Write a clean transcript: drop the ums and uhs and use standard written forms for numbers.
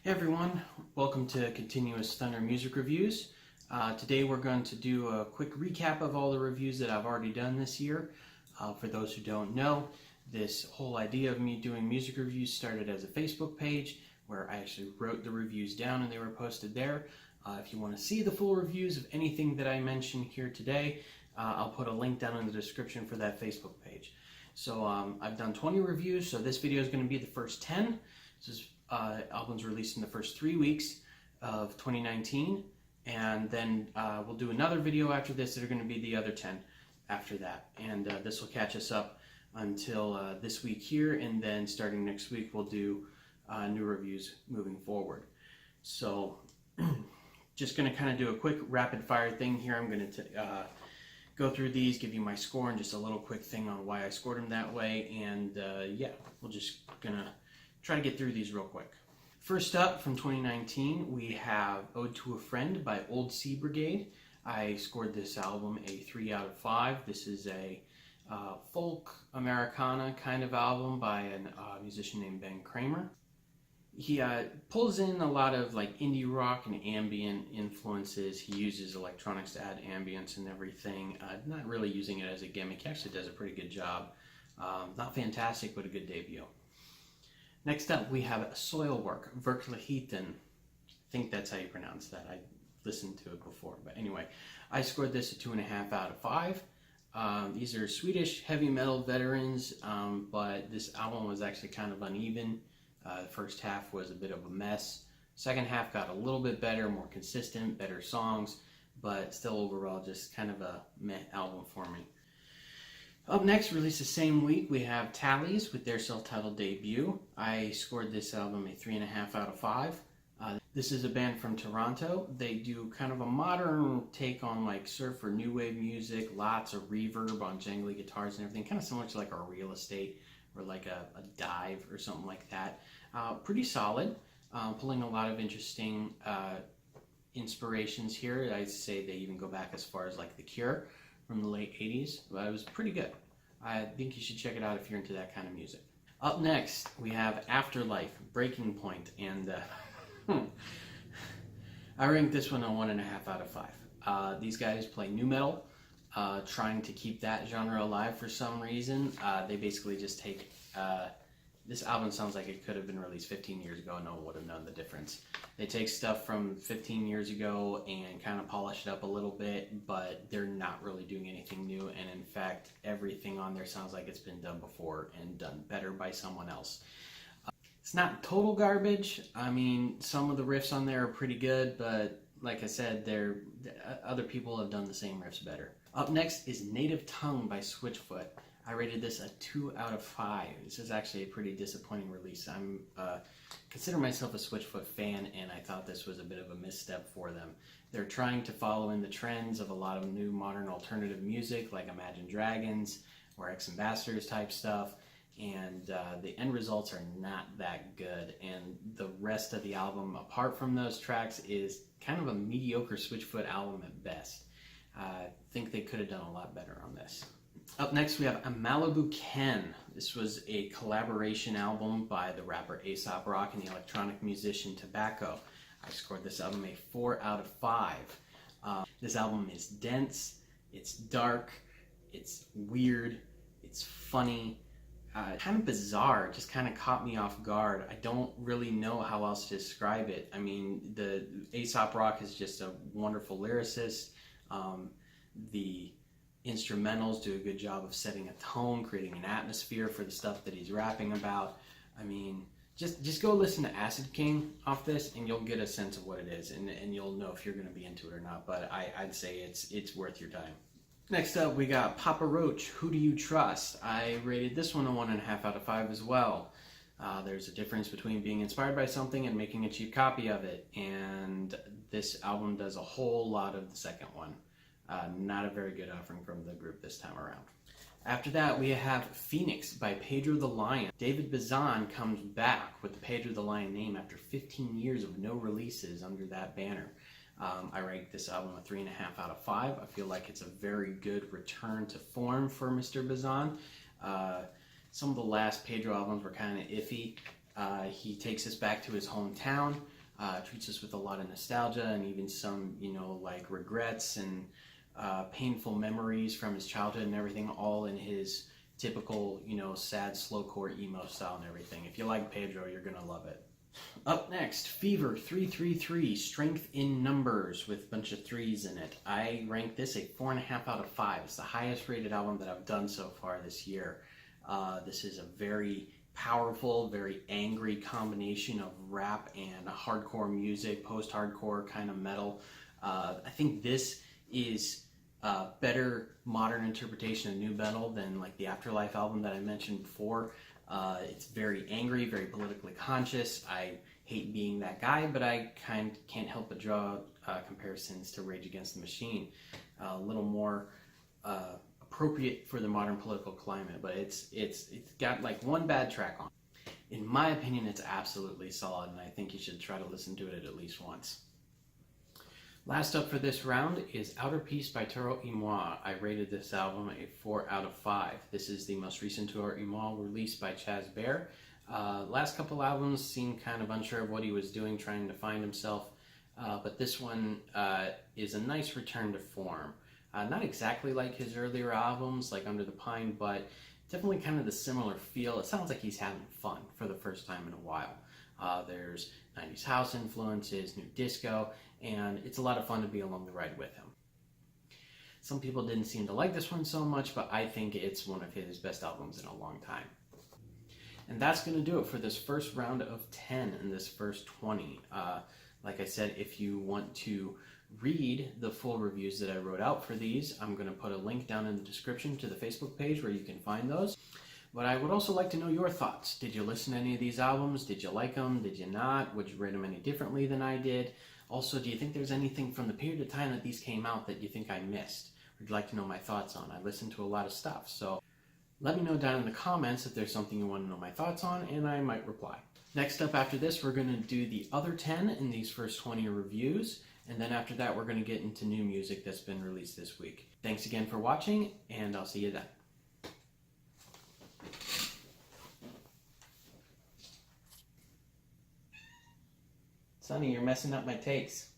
Hey everyone, welcome to Continuous Thunder Music Reviews. Today we're going to do a quick recap of all the reviews that I've already done this year. For those who don't know, this whole idea of me doing music reviews started as a Facebook page where I actually wrote the reviews down and they were posted there. If you want to see the full reviews of anything that I mentioned here today, I'll put a link down in the description for that Facebook page. So I've done 20 reviews, so this video is going to be the first 10. This is albums released in the first 3 weeks of 2019, and then we'll do another video after this that are going to be the other 10 after that, and this will catch us up until this week here, and then starting next week we'll do new reviews moving forward. So just going to kind of do a quick rapid fire thing here. I'm going to go through these, give you my score, and just a little quick thing on why I scored them that way, and yeah, we're just gonna try to get through these real quick. First up from 2019, we have Ode to a Friend by Old Sea Brigade. I scored this album a 3 out of 5. This is a folk Americana kind of album by a musician named Ben Kramer. He pulls in a lot of like indie rock and ambient influences. He uses electronics to add ambience and everything. Not really using it as a gimmick. He actually does a pretty good job. Not fantastic, but a good debut. Next up, we have SOILWORK, VERKLIGHETEN. I think that's how you pronounce that. I listened to it before, but anyway, I scored this a 2.5 out of 5. These are Swedish heavy metal veterans, but this album was actually kind of uneven. The first half was a bit of a mess. Second half got a little bit better, more consistent, better songs, but still overall just kind of a meh album for me. Up next, released the same week, we have TALLIES with their self-titled debut. I scored this album a 3.5 out of 5. This is a band from Toronto. They do kind of a modern take on like surf or new wave music, lots of reverb on jangly guitars and everything, kind of similar to like a Real Estate or like a Dive or something like that. Pretty solid, pulling a lot of interesting inspirations here. I'd say they even go back as far as like The Cure from the late 80s, but it was pretty good. I think you should check it out if you're into that kind of music. Up next, we have Afterlife, Breaking Point, and I ranked this one a 1.5 out of 5. These guys play nu metal, trying to keep that genre alive for some reason. They basically just take, this album sounds like it could have been released 15 years ago and no one would have known the difference. They take stuff from 15 years ago and kind of polish it up a little bit, but they're not really doing anything new, and in fact, everything on there sounds like it's been done before and done better by someone else. It's not total garbage. I mean, some of the riffs on there are pretty good, but like I said, other people have done the same riffs better. Up next is Native Tongue by SWITCHFOOT. I rated this a 2 out of 5. This is actually a pretty disappointing release. I'm consider myself a SWITCHFOOT fan, and I thought this was a bit of a misstep for them. They're trying to follow in the trends of a lot of new modern alternative music like Imagine Dragons or Ex-Ambassadors type stuff, and the end results are not that good, and the rest of the album apart from those tracks is kind of a mediocre SWITCHFOOT album at best. I think they could have done a lot better on this. Up next, we have MALIBU KEN. This was a collaboration album by the rapper A$AP Rock and the electronic musician Tobacco. I scored this album a 4 out of 5. This album is dense, it's dark, it's weird, it's funny, kind of bizarre. It just kind of caught me off guard. I don't really know how else to describe it. I mean, the A$AP Rock is just a wonderful lyricist. The instrumentals do a good job of setting a tone, creating an atmosphere for the stuff that he's rapping about. I mean, just go listen to Acid King off this and you'll get a sense of what it is, and you'll know if you're going to be into it or not, but I'd say it's worth your time. Next up, we got Papa Roach, Who Do You Trust? I rated this one a 1.5 out of 5 as well. There's a difference between being inspired by something and making a cheap copy of it, and this album does a whole lot of the second one. Not a very good offering from the group this time around. After that, we have Phoenix by Pedro the Lion. David Bazan comes back with the Pedro the Lion name after 15 years of no releases under that banner. I ranked this album a 3.5 out of 5. I feel like it's a very good return to form for Mr. Bazan. Some of the last Pedro albums were kind of iffy. He takes us back to his hometown, treats us with a lot of nostalgia and even some, like regrets and painful memories from his childhood and everything, all in his typical, sad slowcore emo style and everything. If you like Pedro, you're gonna love it. Up next, Fever 333, Strength in Numbers, with a bunch of threes in it. I rank this a 4.5 out of 5. It's the highest rated album that I've done so far this year. This is a very powerful, very angry combination of rap and hardcore music, post-hardcore kind of metal. I think this is a better modern interpretation of nu metal than like the Afterlife album that I mentioned before. It's very angry, very politically conscious. I hate being that guy, but I can't help but draw comparisons to Rage Against the Machine. A little more appropriate for the modern political climate, but it's got like one bad track on it. In my opinion, it's absolutely solid, and I think you should try to listen to it at least once. Last up for this round is Outer Peace by Toro y Moi. I rated this album a 4 out of 5. This is the most recent Toro y Moi released by Chaz Bear. Last couple albums seemed kind of unsure of what he was doing, trying to find himself, but this one is a nice return to form. Not exactly like his earlier albums, like Under the Pine, but definitely kind of the similar feel. It sounds like he's having fun for the first time in a while. There's 90s house influences, new disco, and it's a lot of fun to be along the ride with him. Some people didn't seem to like this one so much, but I think it's one of his best albums in a long time. And that's going to do it for this first round of 10 and this first 20. Like I said, if you want to read the full reviews that I wrote out for these, I'm going to put a link down in the description to the Facebook page where you can find those. But I would also like to know your thoughts. Did you listen to any of these albums? Did you like them? Did you not? Would you rate them any differently than I did? Also, do you think there's anything from the period of time that these came out that you think I missed? Or would you like to know my thoughts on? I listen to a lot of stuff, so let me know down in the comments if there's something you want to know my thoughts on, and I might reply. Next up after this, we're going to do the other 10 in these first 20 reviews, and then after that, we're going to get into new music that's been released this week. Thanks again for watching, and I'll see you then. Sonny, you're messing up my takes.